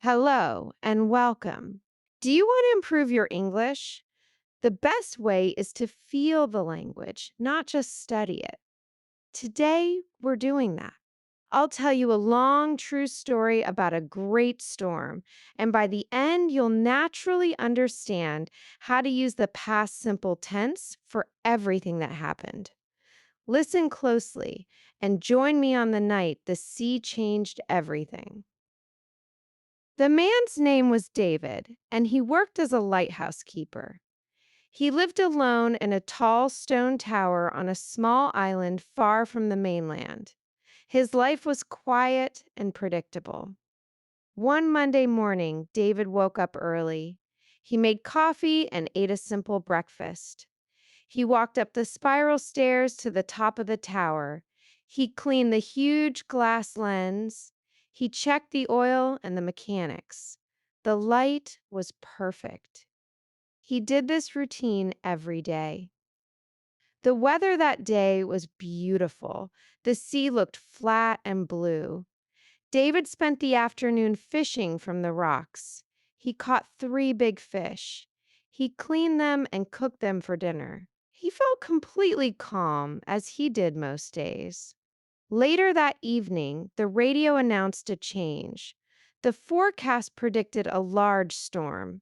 Hello and welcome. Do you want to improve your English? The best way is to feel the language, not just study it. Today, we're doing that. I'll tell you a long, true story about a great storm, and by the end, you'll naturally understand how to use the past simple tense for everything that happened. Listen closely and join me on the night the sea changed everything. The man's name was David, and he worked as a lighthouse keeper. He lived alone in a tall stone tower on a small island far from the mainland. His life was quiet and predictable. One Monday morning, David woke up early. He made coffee and ate a simple breakfast. He walked up the spiral stairs to the top of the tower. He cleaned the huge glass lens. He checked the oil and the mechanics. The light was perfect. He did this routine every day. The weather that day was beautiful. The sea looked flat and blue. David spent the afternoon fishing from the rocks. He caught 3 big fish. He cleaned them and cooked them for dinner. He felt completely calm, as he did most days. Later that evening, the radio announced a change. The forecast predicted a large storm.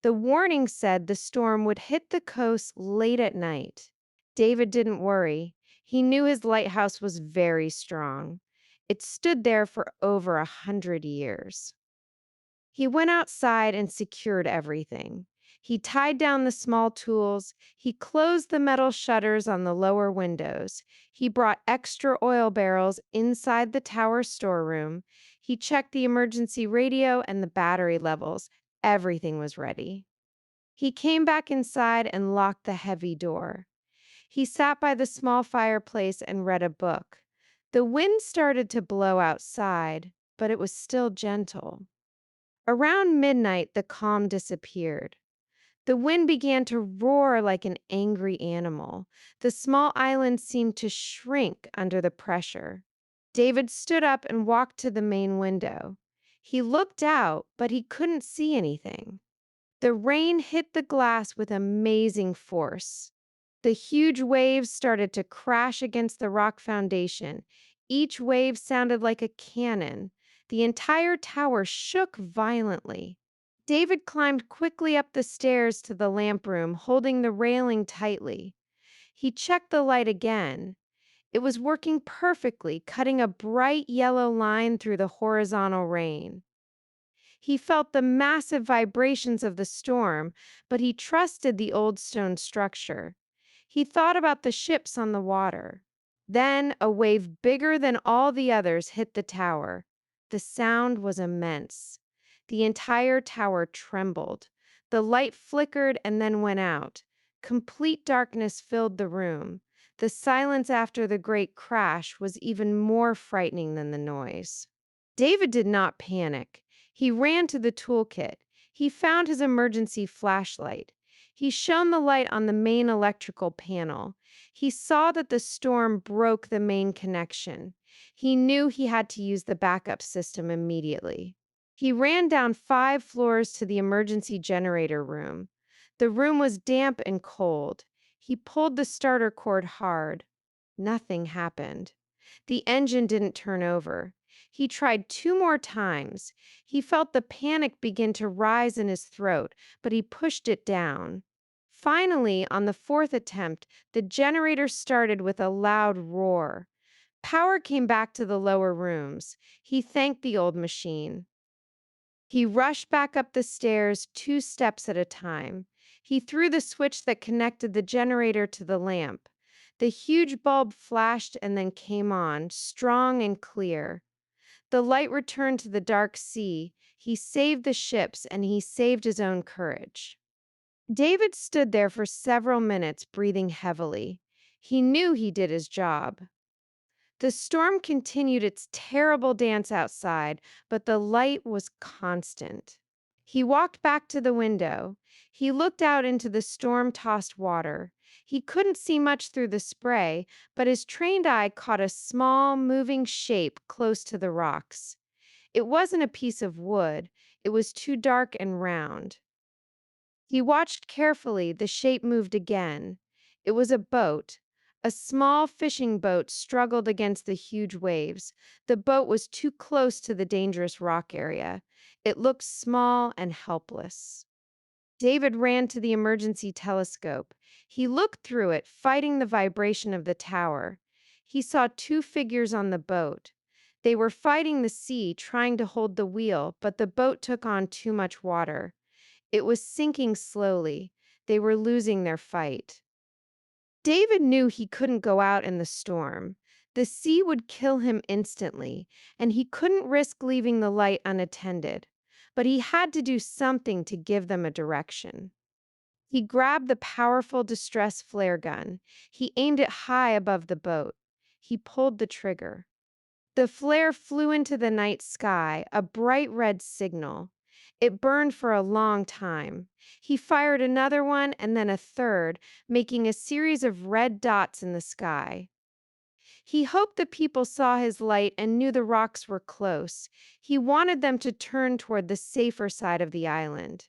The warning said the storm would hit the coast late at night. David didn't worry. He knew his lighthouse was very strong. It stood there for over 100 years. He went outside and secured everything. He tied down the small tools. He closed the metal shutters on the lower windows. He brought extra oil barrels inside the tower storeroom. He checked the emergency radio and the battery levels. Everything was ready. He came back inside and locked the heavy door. He sat by the small fireplace and read a book. The wind started to blow outside, but it was still gentle. Around midnight, the calm disappeared. The wind began to roar like an angry animal. The small island seemed to shrink under the pressure. David stood up and walked to the main window. He looked out, but he couldn't see anything. The rain hit the glass with amazing force. The huge waves started to crash against the rock foundation. Each wave sounded like a cannon. The entire tower shook violently. David climbed quickly up the stairs to the lamp room, holding the railing tightly. He checked the light again. It was working perfectly, cutting a bright yellow line through the horizontal rain. He felt the massive vibrations of the storm, but he trusted the old stone structure. He thought about the ships on the water. Then a wave bigger than all the others hit the tower. The sound was immense. The entire tower trembled. The light flickered and then went out. Complete darkness filled the room. The silence after the great crash was even more frightening than the noise. David did not panic. He ran to the toolkit. He found his emergency flashlight. He shone the light on the main electrical panel. He saw that the storm broke the main connection. He knew he had to use the backup system immediately. He ran down 5 floors to the emergency generator room. The room was damp and cold. He pulled the starter cord hard. Nothing happened. The engine didn't turn over. He tried 2 more times. He felt the panic begin to rise in his throat, but he pushed it down. Finally, on the fourth attempt, the generator started with a loud roar. Power came back to the lower rooms. He thanked the old machine. He rushed back up the stairs 2 steps at a time. He threw the switch that connected the generator to the lamp. The huge bulb flashed and then came on, strong and clear. The light returned to the dark sea. He saved the ships and he saved his own courage. David stood there for several minutes, breathing heavily. He knew he did his job. The storm continued its terrible dance outside, but the light was constant. He walked back to the window. He looked out into the storm-tossed water. He couldn't see much through the spray, but his trained eye caught a small, moving shape close to the rocks. It wasn't a piece of wood. It was too dark and round. He watched carefully. The shape moved again. It was a boat. A small fishing boat struggled against the huge waves. The boat was too close to the dangerous rock area. It looked small and helpless. David ran to the emergency telescope. He looked through it, fighting the vibration of the tower. He saw two figures on the boat. They were fighting the sea, trying to hold the wheel, but the boat took on too much water. It was sinking slowly. They were losing their fight. David knew he couldn't go out in the storm. The sea would kill him instantly, and he couldn't risk leaving the light unattended. But he had to do something to give them a direction. He grabbed the powerful distress flare gun. He aimed it high above the boat. He pulled the trigger. The flare flew into the night sky, a bright red signal. It burned for a long time. He fired another one and then a third, making a series of red dots in the sky. He hoped the people saw his light and knew the rocks were close. He wanted them to turn toward the safer side of the island.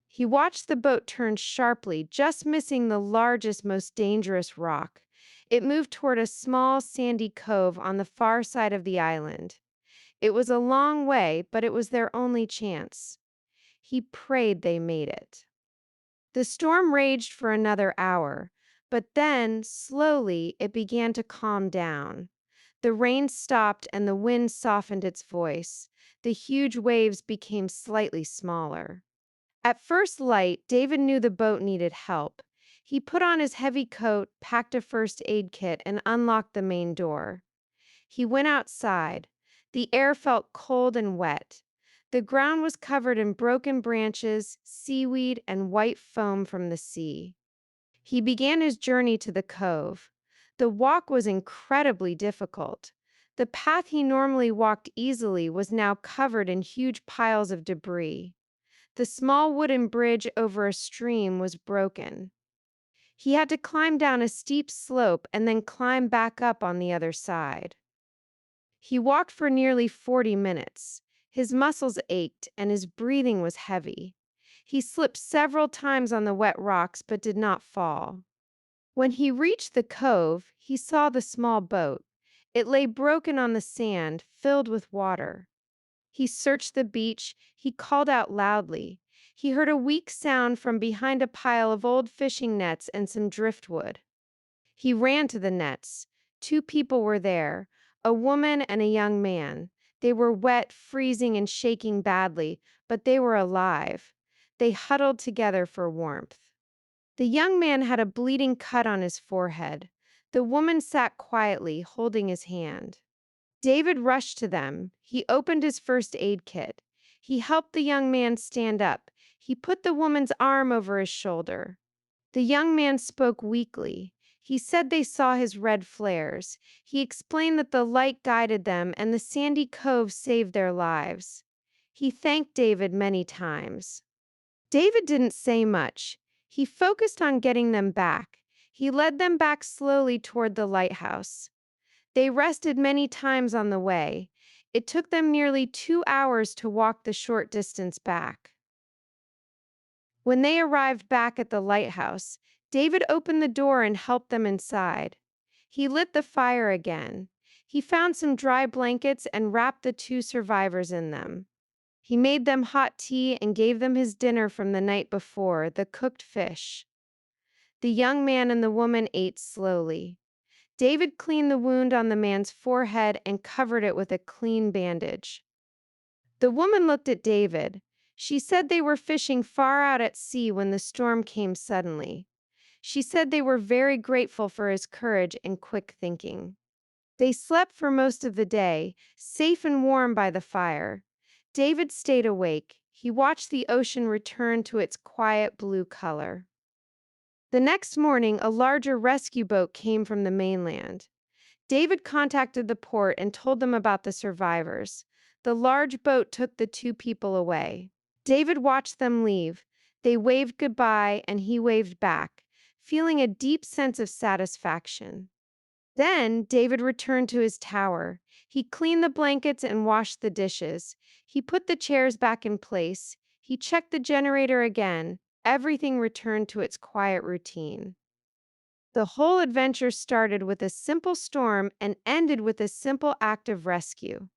He watched the boat turn sharply, just missing the largest, most dangerous rock. It moved toward a small, sandy cove on the far side of the island. It was a long way, but it was their only chance. He prayed they made it. The storm raged for another hour, but then, slowly, it began to calm down. The rain stopped and the wind softened its voice. The huge waves became slightly smaller. At first light, David knew the boat needed help. He put on his heavy coat, packed a first aid kit, and unlocked the main door. He went outside. The air felt cold and wet. The ground was covered in broken branches, seaweed, and white foam from the sea. He began his journey to the cove. The walk was incredibly difficult. The path he normally walked easily was now covered in huge piles of debris. The small wooden bridge over a stream was broken. He had to climb down a steep slope and then climb back up on the other side. He walked for nearly 40 minutes. His muscles ached and his breathing was heavy. He slipped several times on the wet rocks but did not fall. When he reached the cove, he saw the small boat. It lay broken on the sand, filled with water. He searched the beach. He called out loudly. He heard a weak sound from behind a pile of old fishing nets and some driftwood. He ran to the nets. Two people were there, a woman and a young man. They were wet, freezing, and shaking badly, but they were alive. They huddled together for warmth. The young man had a bleeding cut on his forehead. The woman sat quietly, holding his hand. David rushed to them. He opened his first aid kit. He helped the young man stand up. He put the woman's arm over his shoulder. The young man spoke weakly. He said they saw his red flares. He explained that the light guided them and the sandy cove saved their lives. He thanked David many times. David didn't say much. He focused on getting them back. He led them back slowly toward the lighthouse. They rested many times on the way. It took them nearly 2 hours to walk the short distance back. When they arrived back at the lighthouse, David opened the door and helped them inside. He lit the fire again. He found some dry blankets and wrapped the two survivors in them. He made them hot tea and gave them his dinner from the night before, the cooked fish. The young man and the woman ate slowly. David cleaned the wound on the man's forehead and covered it with a clean bandage. The woman looked at David. She said they were fishing far out at sea when the storm came suddenly. She said they were very grateful for his courage and quick thinking. They slept for most of the day, safe and warm by the fire. David stayed awake. He watched the ocean return to its quiet blue color. The next morning, a larger rescue boat came from the mainland. David contacted the port and told them about the survivors. The large boat took the two people away. David watched them leave. They waved goodbye and he waved back, feeling a deep sense of satisfaction. Then David returned to his tower. He cleaned the blankets and washed the dishes. He put the chairs back in place. He checked the generator again. Everything returned to its quiet routine. The whole adventure started with a simple storm and ended with a simple act of rescue.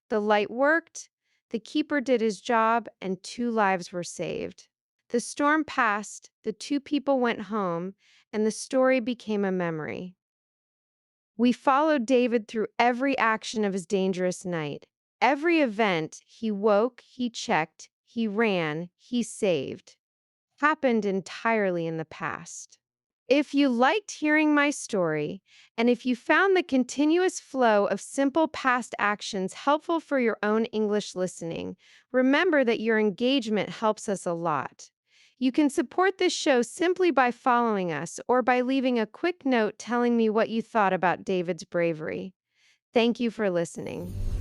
The light worked, the keeper did his job, and two lives were saved. The storm passed, the two people went home, and the story became a memory. We followed David through every action of his dangerous night. Every event, he woke, he checked, he ran, he saved, happened entirely in the past. If you liked hearing my story, and if you found the continuous flow of simple past actions helpful for your own English listening, remember that your engagement helps us a lot. You can support this show simply by following us or by leaving a quick note telling me what you thought about David's bravery. Thank you for listening.